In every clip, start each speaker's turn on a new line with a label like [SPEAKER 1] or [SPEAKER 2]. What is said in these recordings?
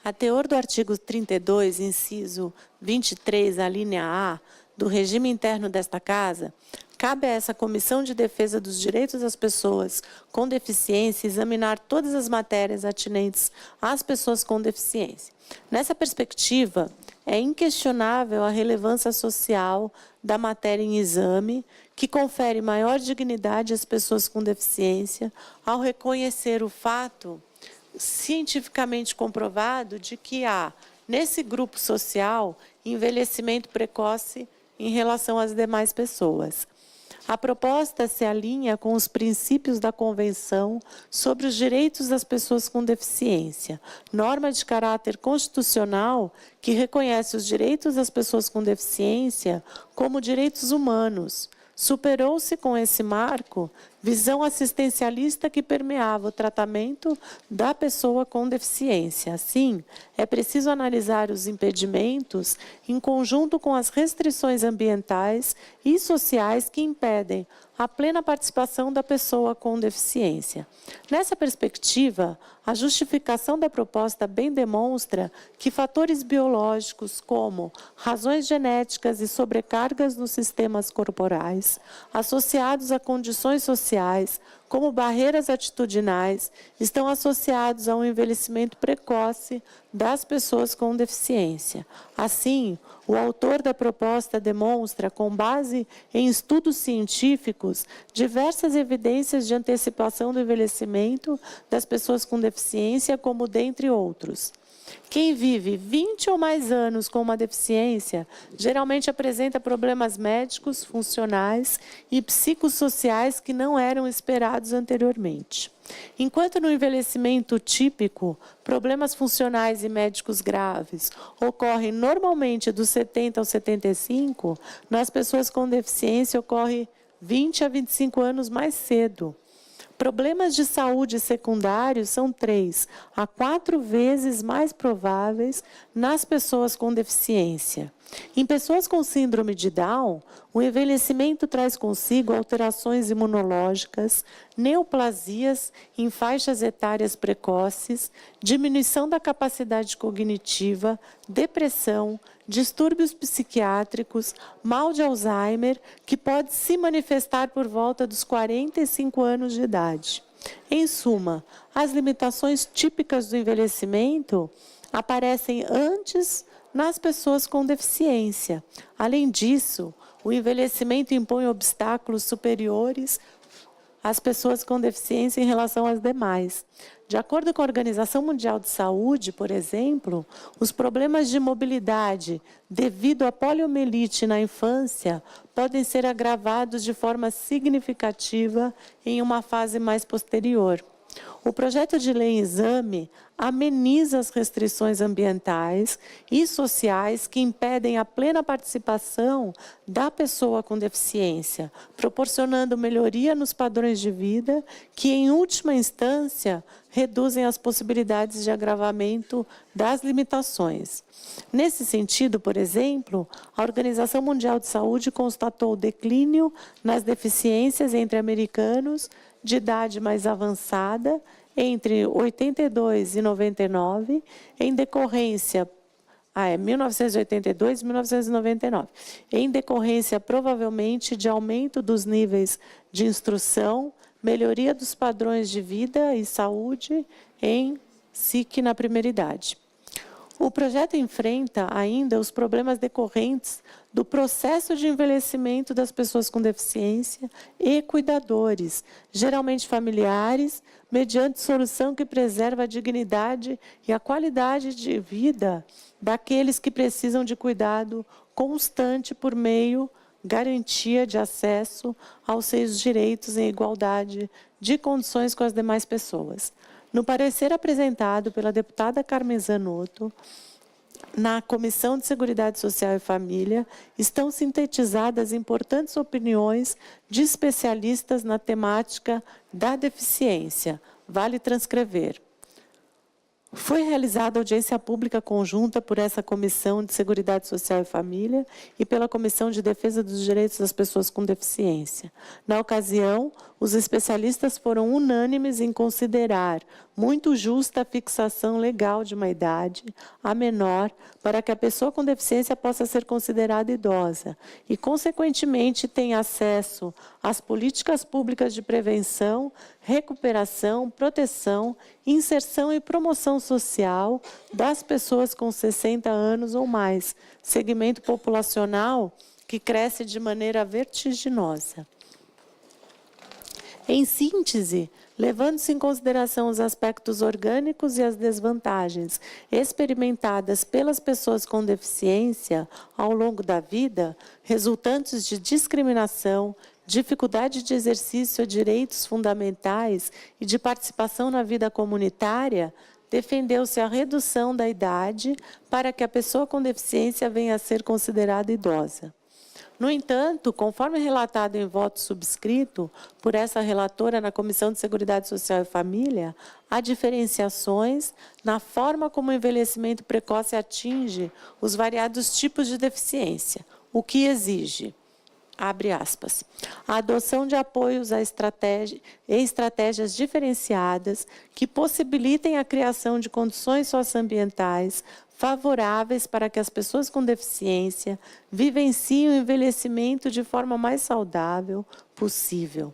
[SPEAKER 1] A teor do artigo 32, inciso 23, a linha A, do regime interno desta Casa, cabe a essa Comissão de Defesa dos Direitos das Pessoas com Deficiência examinar todas as matérias atinentes às pessoas com deficiência. Nessa perspectiva, é inquestionável a relevância social da matéria em exame, que confere maior dignidade às pessoas com deficiência ao reconhecer o fato cientificamente comprovado de que há, nesse grupo social, envelhecimento precoce em relação às demais pessoas. A proposta se alinha com os princípios da Convenção sobre os Direitos das Pessoas com Deficiência, norma de caráter constitucional que reconhece os direitos das pessoas com deficiência como direitos humanos. Superou-se com esse marco visão assistencialista que permeava o tratamento da pessoa com deficiência. Assim, é preciso analisar os impedimentos em conjunto com as restrições ambientais e sociais que impedem a plena participação da pessoa com deficiência. Nessa perspectiva, a justificação da proposta bem demonstra que fatores biológicos como razões genéticas e sobrecargas nos sistemas corporais, associados a condições sociais, como barreiras atitudinais, estão associados a um envelhecimento precoce das pessoas com deficiência. Assim, o autor da proposta demonstra, com base em estudos científicos, diversas evidências de antecipação do envelhecimento das pessoas com deficiência, como dentre outros. Quem vive 20 ou mais anos com uma deficiência geralmente apresenta problemas médicos, funcionais e psicossociais que não eram esperados anteriormente. Enquanto no envelhecimento típico, problemas funcionais e médicos graves ocorrem normalmente dos 70 aos 75, nas pessoas com deficiência ocorre 20 a 25 anos mais cedo. Problemas de saúde secundários são 3 a 4 vezes mais prováveis nas pessoas com deficiência. Em pessoas com síndrome de Down, o envelhecimento traz consigo alterações imunológicas, neoplasias em faixas etárias precoces, diminuição da capacidade cognitiva, depressão, distúrbios psiquiátricos, mal de Alzheimer, que pode se manifestar por volta dos 45 anos de idade. Em suma, as limitações típicas do envelhecimento aparecem antes nas pessoas com deficiência. Além disso, o envelhecimento impõe obstáculos superiores às pessoas com deficiência em relação às demais. De acordo com a Organização Mundial de Saúde, por exemplo, os problemas de mobilidade devido à poliomielite na infância podem ser agravados de forma significativa em uma fase mais posterior. O projeto de lei em exame ameniza as restrições ambientais e sociais que impedem a plena participação da pessoa com deficiência, proporcionando melhoria nos padrões de vida que, em última instância, reduzem as possibilidades de agravamento das limitações. Nesse sentido, por exemplo, a Organização Mundial de Saúde constatou declínio nas deficiências entre americanos de idade mais avançada, entre 82 e 99, em decorrência, 1982 e 1999, em decorrência provavelmente de aumento dos níveis de instrução, melhoria dos padrões de vida e saúde em SIC na primeira idade. O projeto enfrenta ainda os problemas decorrentes do processo de envelhecimento das pessoas com deficiência e cuidadores, geralmente familiares, mediante solução que preserva a dignidade e a qualidade de vida daqueles que precisam de cuidado constante por meio garantia de acesso aos seus direitos em igualdade de condições com as demais pessoas. No parecer apresentado pela deputada Carmen Zanotto, na Comissão de Seguridade Social e Família, estão sintetizadas importantes opiniões de especialistas na temática da deficiência. Vale transcrever. Foi realizada audiência pública conjunta por essa Comissão de Seguridade Social e Família e pela Comissão de Defesa dos Direitos das Pessoas com Deficiência. Na ocasião, os especialistas foram unânimes em considerar muito justa a fixação legal de uma idade, a menor, para que a pessoa com deficiência possa ser considerada idosa e, consequentemente, tenha acesso às políticas públicas de prevenção, recuperação, proteção, inserção e promoção social das pessoas com 60 anos ou mais, segmento populacional que cresce de maneira vertiginosa. Em síntese, levando-se em consideração os aspectos orgânicos e as desvantagens experimentadas pelas pessoas com deficiência ao longo da vida, resultantes de discriminação, dificuldade de exercício de direitos fundamentais e de participação na vida comunitária, defendeu-se a redução da idade para que a pessoa com deficiência venha a ser considerada idosa. No entanto, conforme relatado em voto subscrito por essa relatora na Comissão de Seguridade Social e Família, há diferenciações na forma como o envelhecimento precoce atinge os variados tipos de deficiência, o que exige, abre aspas, a adoção de apoios a estratégias diferenciadas que possibilitem a criação de condições socioambientais favoráveis para que as pessoas com deficiência vivenciem o envelhecimento de forma mais saudável possível,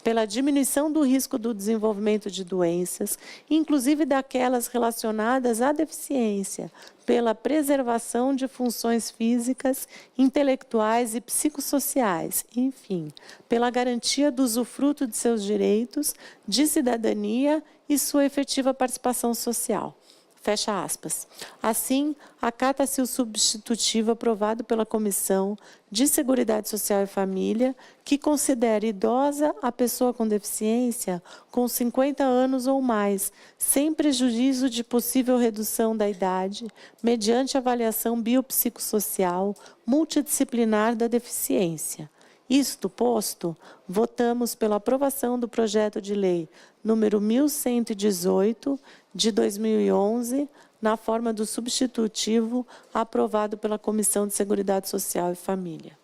[SPEAKER 1] pela diminuição do risco do desenvolvimento de doenças, inclusive daquelas relacionadas à deficiência, pela preservação de funções físicas, intelectuais e psicossociais, enfim, pela garantia do usufruto de seus direitos de cidadania e sua efetiva participação social. Fecha aspas. Assim, acata-se o substitutivo aprovado pela Comissão de Seguridade Social e Família, que considera idosa a pessoa com deficiência com 50 anos ou mais, sem prejuízo de possível redução da idade, mediante avaliação biopsicossocial multidisciplinar da deficiência. Isto posto, votamos pela aprovação do projeto de lei número 1118, de 2011, na forma do substitutivo aprovado pela Comissão de Seguridade Social e Família.